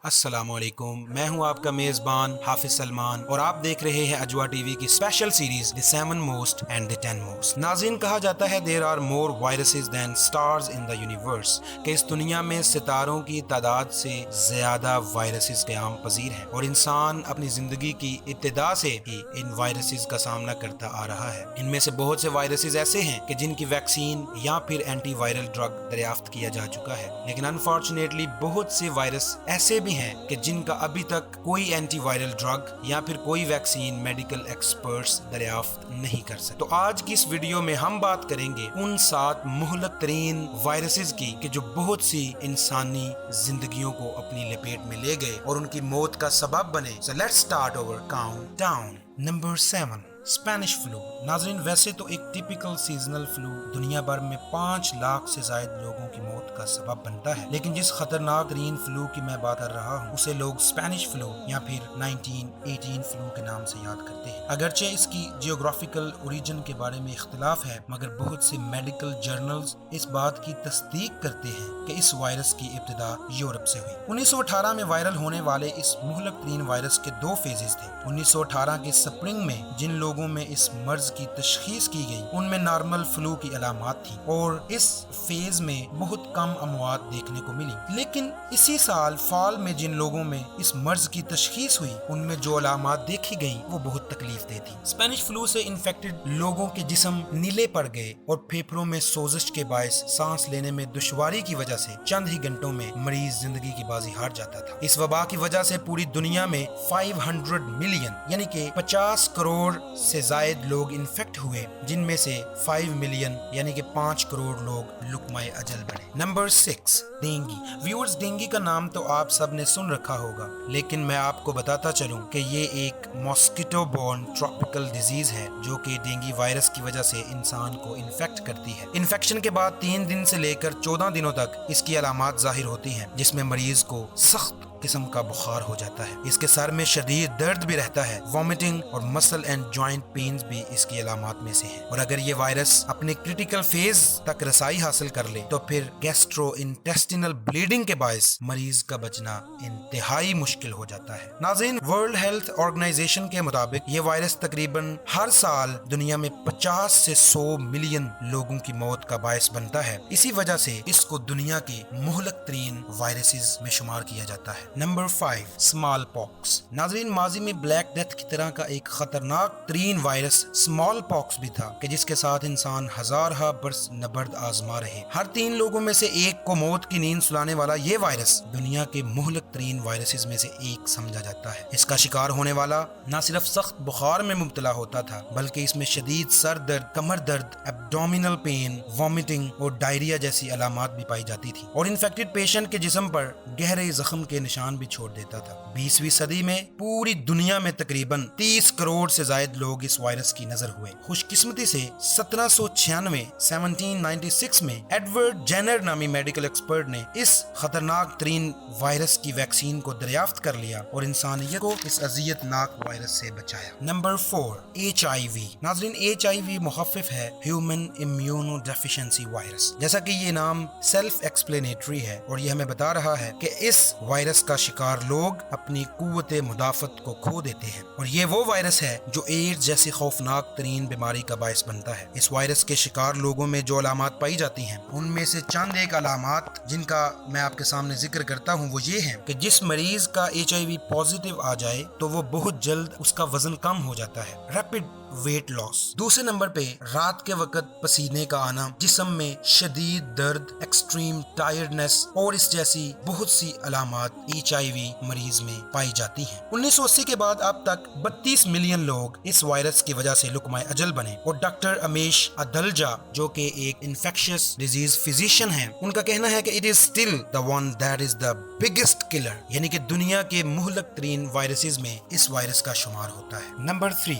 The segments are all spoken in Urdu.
السلام علیکم، میں ہوں آپ کا میزبان حافظ سلمان اور آپ دیکھ رہے ہیں اجوا ٹی وی کی special series the 7 most and the 10 most. ناظرین، کہا جاتا ہے there are more viruses than stars in the universe, کہ اس دنیا میں ستاروں کی تعداد سے زیادہ وائرسز قیام پذیر ہیں اور انسان اپنی زندگی کی ابتدا سے ہی ان وائرسز کا سامنا کرتا آ رہا ہے۔ ان میں سے بہت سے وائرسز ایسے ہیں کہ جن کی ویکسین یا پھر اینٹی وائرل ڈرگ دریافت کیا جا چکا ہے، لیکن انفارچونیٹلی بہت سے وائرس ایسے بھی ہیں کہ جن کا ابھی تک کوئی اینٹی وائرل ڈرگ یا پھر کوئی ویکسین میڈیکل ایکسپرٹس دریافت نہیں کر سکتے۔ تو آج کی اس ویڈیو میں ہم بات کریں گے ان 7 مہلک ترین وائرسز کی کہ جو بہت سی انسانی زندگیوں کو اپنی لپیٹ میں لے گئے اور ان کی موت کا سبب بنے۔ So let's start our countdown. Number 7. Spanish flu. ناظرین، ویسے تو ایک ٹیپیکل سیزنل فلو دنیا بھر میں 5 لاکھ سے زائد لوگوں کی موت کا سبب بنتا ہے، لیکن جس خطرناک ترین فلو کی میں بات کر رہا ہوں اسے لوگ اسپینش فلو یا پھر 1918 فلو کے نام سے یاد کرتے ہیں۔ اگرچہ اس کی جیوگرافیکل اوریجن کے بارے میں اختلاف ہے، مگر بہت سے میڈیکل جرنلز اس بات کی تصدیق کرتے ہیں کہ اس وائرس کی ابتدا یورپ سے ہوئی۔ 1918 میں وائرل ہونے والے اس مہلک ترین وائرس کے 2 فیزز تھے۔ 1918 کے سپرنگ میں جن لوگوں میں اس مرض کی تشخیص کی گئی ان میں نارمل فلو کی علامات تھیں اور اس فیز میں بہت کم اموات دیکھنے کو ملی، لیکن اسی سال فال میں جن لوگوں میں اس مرض کی تشخیص ہوئی ان میں جو علامات دیکھی گئیں وہ بہت تکلیف دہ تھیں۔ اسپینش فلو سے انفیکٹڈ لوگوں کے جسم نیلے پڑ گئے اور پھیپھڑوں میں سوزش کے باعث سانس لینے میں دشواری کی وجہ سے چند ہی گھنٹوں میں مریض زندگی کی بازی ہار جاتا تھا۔ اس وبا کی وجہ سے پوری دنیا میں 500 ملین یعنی کہ 50 کروڑ سے زائد لوگ انفیکٹ ہوئے، جن میں سے 5 ملین یعنی کہ 5 کروڑ لوگ لقمہ اجل بنے۔ Number 6، dengue. ویورز، ڈینگی کا نام تو آپ سب نے سن رکھا ہوگا، لیکن میں آپ کو بتاتا چلوں کہ یہ ایک ماسکیٹو بورن ٹراپیکل ڈیزیز ہے جو کہ ڈینگی وائرس کی وجہ سے انسان کو انفیکٹ کرتی ہے۔ انفیکشن کے بعد 3 دن سے لے کر 14 دنوں تک اس کی علامات ظاہر ہوتی ہیں، جس میں مریض کو سخت قسم کا بخار ہو جاتا ہے، اس کے سر میں شدید درد بھی رہتا ہے، وامٹنگ اور مسل اینڈ جوائنٹ پینز بھی اس کی علامات میں سے ہیں، اور اگر یہ وائرس اپنے کریٹیکل فیز تک رسائی حاصل کر لے تو پھر گیسٹرو انٹیسٹینل بلیڈنگ کے باعث مریض کا بچنا انتہائی مشکل ہو جاتا ہے۔ ناظرین، ورلڈ ہیلتھ آرگنائزیشن کے مطابق یہ وائرس تقریباً ہر سال دنیا میں 50 سے 100 ملین لوگوں کی موت کا باعث بنتا ہے، اسی وجہ سے اس کو دنیا کے مہلک ترین وائرسز میں شمار کیا جاتا ہے۔ Number 5، smallpox. ناظرین، ماضی میں بلیک ڈیتھ کی طرح کا ایک خطرناک ترین وائرس اسمال پاکس بھی تھا کہ جس کے ساتھ انسان ہزارہ برس نبرد آزما رہے۔ ہر 3 لوگوں میں سے ایک کو موت کی نیند سلانے والا یہ وائرس دنیا کے مہلک ترین وائرسز میں سے ایک سمجھا جاتا ہے۔ اس کا شکار ہونے والا نہ صرف سخت بخار میں مبتلا ہوتا تھا بلکہ اس میں شدید سر درد، کمر درد، ایبڈومینل پین، وامٹنگ اور ڈائریا جیسی علامات بھی پائی جاتی تھی، اور انفیکٹڈ پیشنٹ کے جسم پر گہرے زخم کے نشان بھی چھوڑ دیتا تھا۔ 20ویں صدی میں پوری دنیا میں تقریباً 30 کروڑ سے زائد لوگ اس وائرس کی نظر ہوئے۔ خوش قسمتی سے 1796 میں ایڈورڈ جینر نامی میڈیکل ایکسپرٹ نے اس خطرناک ترین وائرس کی ویکسین کو دریافت کر لیا اور انسانیت کو اس اذیت ناک وائرس سے بچایا۔ Number 4، HIV۔ ناظرین، HIV مخفف ہے ہیومن امیونو ڈیفیشنسی وائرس۔ جیسا کہ یہ نام سیلف ایکسپلینیٹری ہے اور یہ ہمیں بتا رہا ہے کہ اس وائرس کا شکار لوگ اپنی قوت مدافعت کو کھو دیتے ہیں، اور یہ وہ وائرس ہے جو ایڈز جیسی خوفناک ترین بیماری کا باعث بنتا ہے۔ اس وائرس کے شکار لوگوں میں جو علامات پائی جاتی ہیں ان میں سے چند ایک علامات جن کا میں آپ کے سامنے ذکر کرتا ہوں وہ یہ ہیں کہ جس مریض کا HIV پازیٹیو آ جائے تو وہ بہت جلد اس کا وزن کم ہو جاتا ہے، ریپڈ ویٹ لاس۔ دوسرے نمبر پہ رات کے وقت پسینے کا آنا، جسم میں شدید درد، ایکسٹریم ٹائرڈنس اور اس جیسی بہت سی علامات HIV مریض میں پائی جاتی ہیں۔ 1980 کے بعد اب تک 32 ملین لوگ اس وائرس کی وجہ سے لقمہ اجل بنے، اور ڈاکٹر امیش ادلجا جو کہ ایک انفیکشس ڈیزیز فزیشین ہیں، ان کا کہنا ہے کہ it is still the one that is the biggest killer, یعنی کہ دنیا کے مہلک ترین وائرسز میں اس وائرس کا شمار ہوتا ہے۔ Number 3،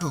2,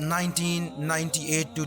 1998 to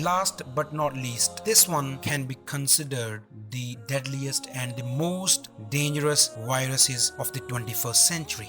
Last but not least, this one can be considered the deadliest and the most dangerous viruses of the 21st century.